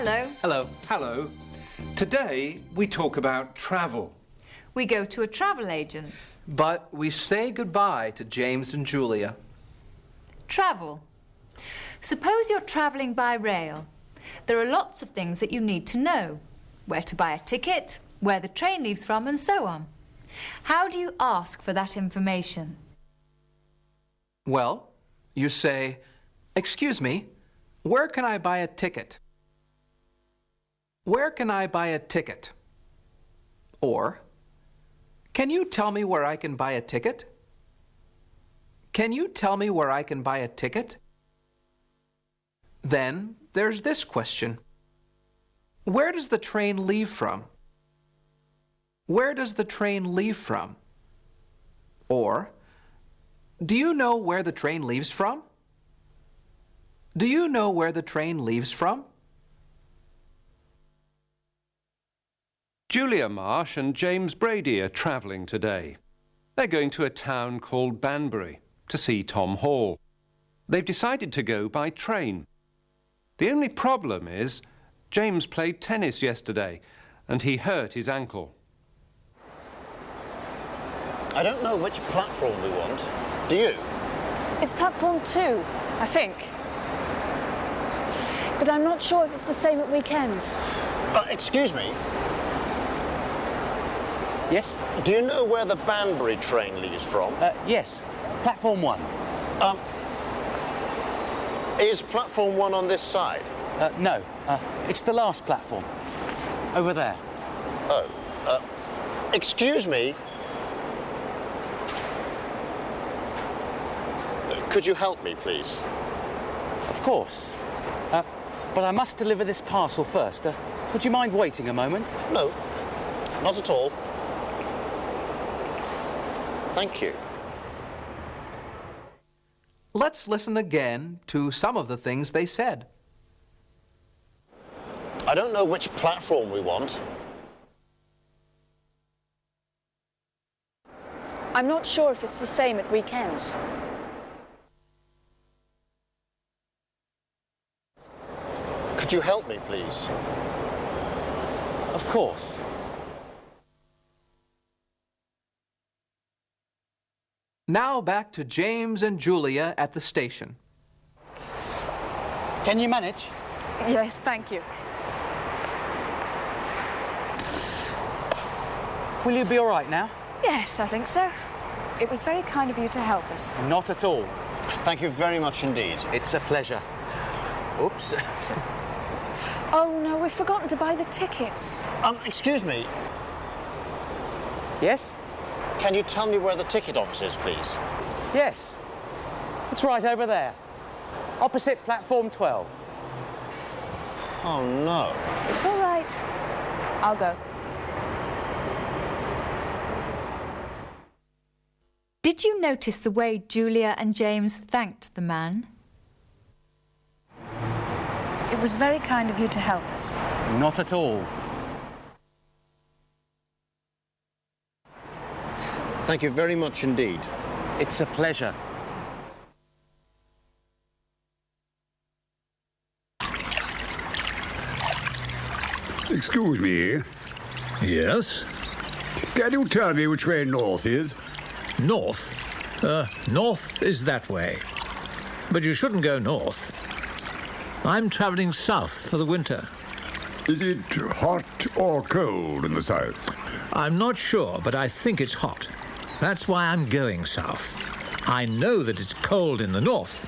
Hello. Hello. Hello. Today we talk about travel. We go to a travel agent's. But we say goodbye to James and Julia. Travel. Suppose you're travelling by rail. There are lots of things that you need to know. Where to buy a ticket, where the train leaves from, and so on. How do you ask for that information? Well, you say, "Excuse me, where can I buy a ticket?" Where can I buy a ticket? Or, can you tell me where I can buy a ticket? Can you tell me where I can buy a ticket? Then there's this question. Where does the train leave from? Where does the train leave from? Or, do you know where the train leaves from? Do you know where the train leaves from? Julia Marsh and James Brady are travelling today. They're going to a town called Banbury to see Tom Hall. They've decided to go by train. The only problem is James played tennis yesterday and he hurt his ankle. I don't know which platform we want. Do you? It's platform 2, I think. But I'm not sure if it's the same at weekends. Excuse me. Yes? Do you know where the Banbury train leaves from? Yes. Platform 1. Is platform 1 on this side? No. It's the last platform. Over there. Oh. Excuse me. Could you help me, please? Of course. But I must deliver this parcel first. Would you mind waiting a moment? No, not at all. Thank you. Let's listen again to some of the things they said. I don't know which platform we want. I'm not sure if it's the same at weekends. Could you help me, please? Of course. Now back to James and Julia at the station. Can you manage? Yes, thank you. Will you be all right now? Yes, I think so. It was very kind of you to help us. Not at all. Thank you very much indeed. It's a pleasure. Oops. Oh no, we've forgotten to buy the tickets. Excuse me. Yes? Can you tell me where the ticket office is, please? Yes. It's right over there. Opposite platform 12. Oh, no. It's all right. I'll go. Did you notice the way Julia and James thanked the man? It was very kind of you to help us. Not at all. Thank you very much indeed. It's a pleasure. Excuse me. Yes? Can you tell me which way north is? North? North is that way. But you shouldn't go north. I'm travelling south for the winter. Is it hot or cold in the south? I'm not sure, but I think it's hot. That's why I'm going south. I know that it's cold in the north.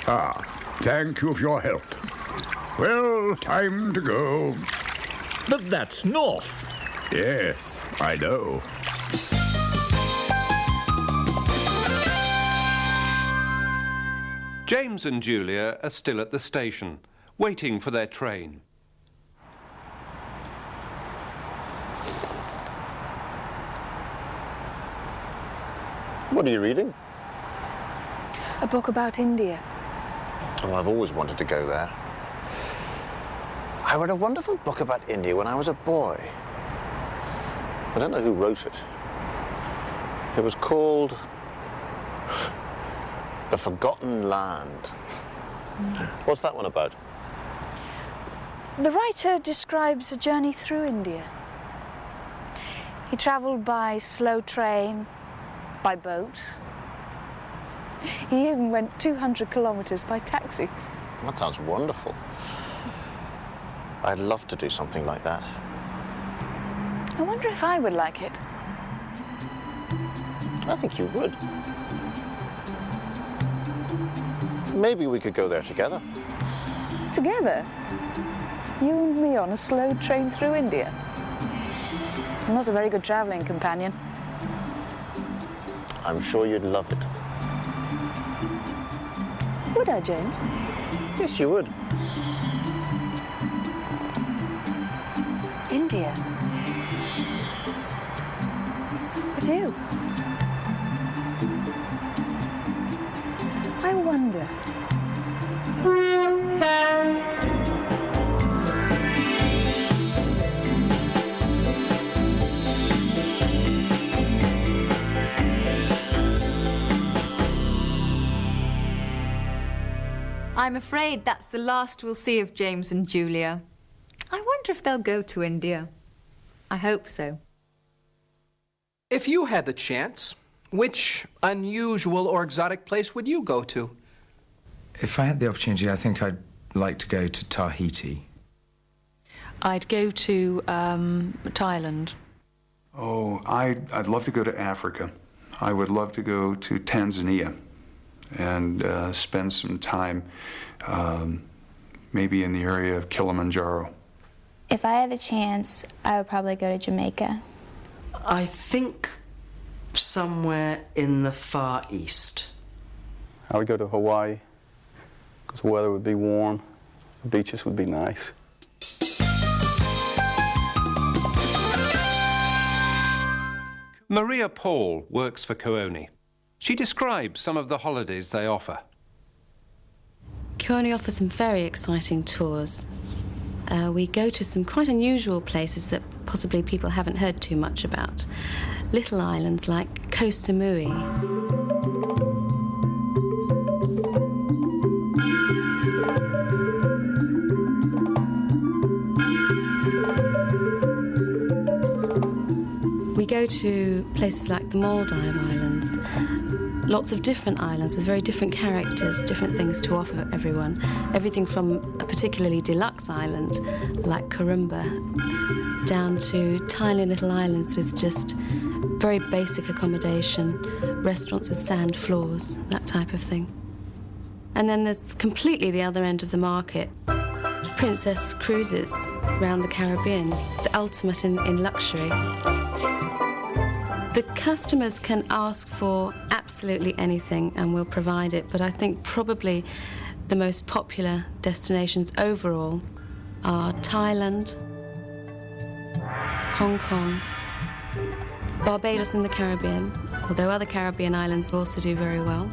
Ah, thank you for your help. Well, time to go. But that's north. Yes, I know. James and Julia are still at the station, waiting for their train. What are you reading? A book about India. Oh, I've always wanted to go there. I read a wonderful book about India when I was a boy. I don't know who wrote it. It was called The Forgotten Land. What's that one about? The writer describes a journey through India. He travelled by slow train, by boat. He even went 200 kilometres by taxi. That sounds wonderful. I'd love to do something like that. I wonder if I would like it. I think you would. Maybe we could go there together. Together? You and me on a slow train through India? I'm not a very good travelling companion. I'm sure you'd love it. Would I, James? Yes, you would. India? With you? I wonder. I'm afraid that's the last we'll see of James and Julia. I wonder if they'll go to India. I hope so. If you had the chance, which unusual or exotic place would you go to? If I had the opportunity, I think I'd like to go to Tahiti. I'd go to Thailand. Oh, I'd love to go to Africa. I would love to go to Tanzania and spend some time maybe in the area of Kilimanjaro. If I had the chance, I would probably go to Jamaica. I think somewhere in the Far East. I would go to Hawaii because the weather would be warm, the beaches would be nice. Maria Paul works for Kuoni. She describes some of the holidays they offer. Kuoni offers some very exciting tours. We go to some quite unusual places that possibly people haven't heard too much about. Little islands like Koh Samui. We go to places like the Maldive Islands. Lots of different islands with very different characters, different things to offer everyone. Everything from a particularly deluxe island like Karumba down to tiny little islands with just very basic accommodation, restaurants with sand floors, that type of thing. And then there's completely the other end of the market, princess cruises around the Caribbean, the ultimate in luxury. The customers can ask for absolutely anything and we'll provide it, but I think probably the most popular destinations overall are Thailand, Hong Kong, Barbados in the Caribbean, although other Caribbean islands also do very well.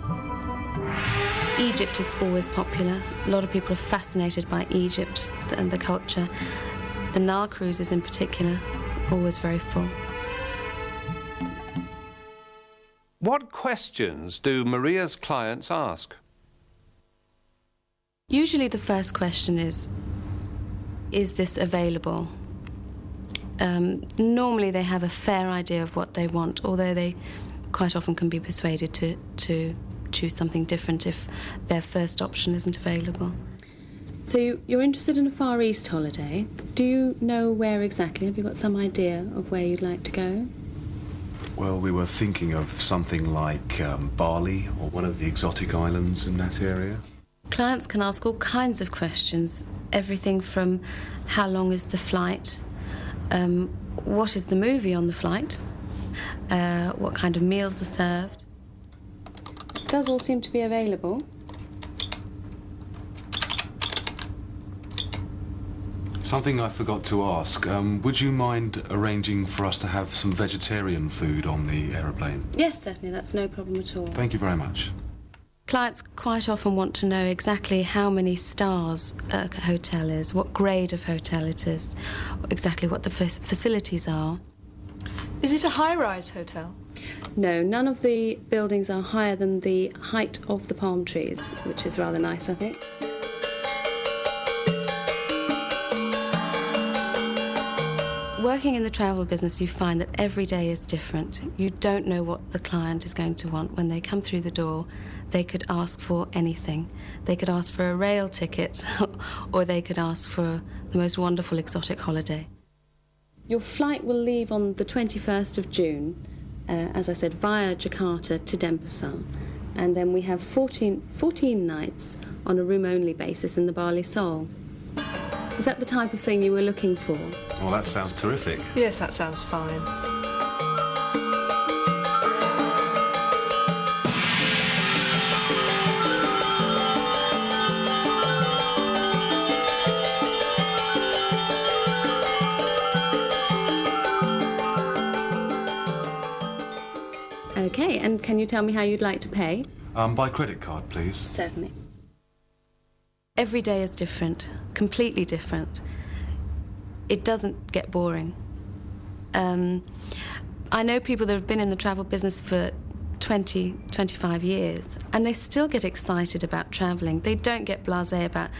Egypt is always popular. A lot of people are fascinated by Egypt and the culture. The Nile cruises in particular, always very full. What questions do Maria's clients ask? Usually the first question is this available? Normally they have a fair idea of what they want, although they quite often can be persuaded to choose something different if their first option isn't available. So you're interested in a Far East holiday. Do you know where exactly? Have you got some idea of where you'd like to go? Well, we were thinking of something like Bali or one of the exotic islands in that area. Clients can ask all kinds of questions, everything from how long is the flight, what is the movie on the flight, what kind of meals are served. It does all seem to be available. Something I forgot to ask. Would you mind arranging for us to have some vegetarian food on the aeroplane? Yes, certainly, that's no problem at all. Thank you very much. Clients quite often want to know exactly how many stars a hotel is, what grade of hotel it is, exactly what the facilities are. Is it a high-rise hotel? No, none of the buildings are higher than the height of the palm trees, which is rather nice, I think. Working in the travel business, you find that every day is different. You don't know what the client is going to want. When they come through the door, they could ask for anything. They could ask for a rail ticket, or they could ask for the most wonderful exotic holiday. Your flight will leave on the 21st of June, as I said, via Jakarta to Denpasar. And then we have 14 nights on a room-only basis in the Bali Sol. Is that the type of thing you were looking for? Well, that sounds terrific. Yes, that sounds fine. OK, and can you tell me how you'd like to pay? By credit card, please. Certainly. Every day is different, completely different. It doesn't get boring. I know people that have been in the travel business for 20, 25 years, and they still get excited about travelling. They don't get blasé about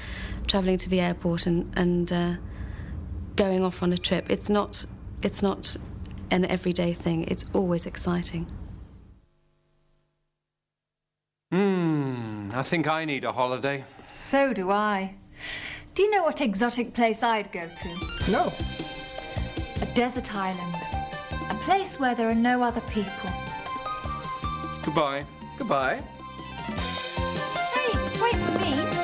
travelling to the airport and going off on a trip. It's not an everyday thing. It's always exciting. I think I need a holiday. So do I. Do you know what exotic place I'd go to? No. A desert island. A place where there are no other people. Goodbye. Goodbye. Hey, wait for me.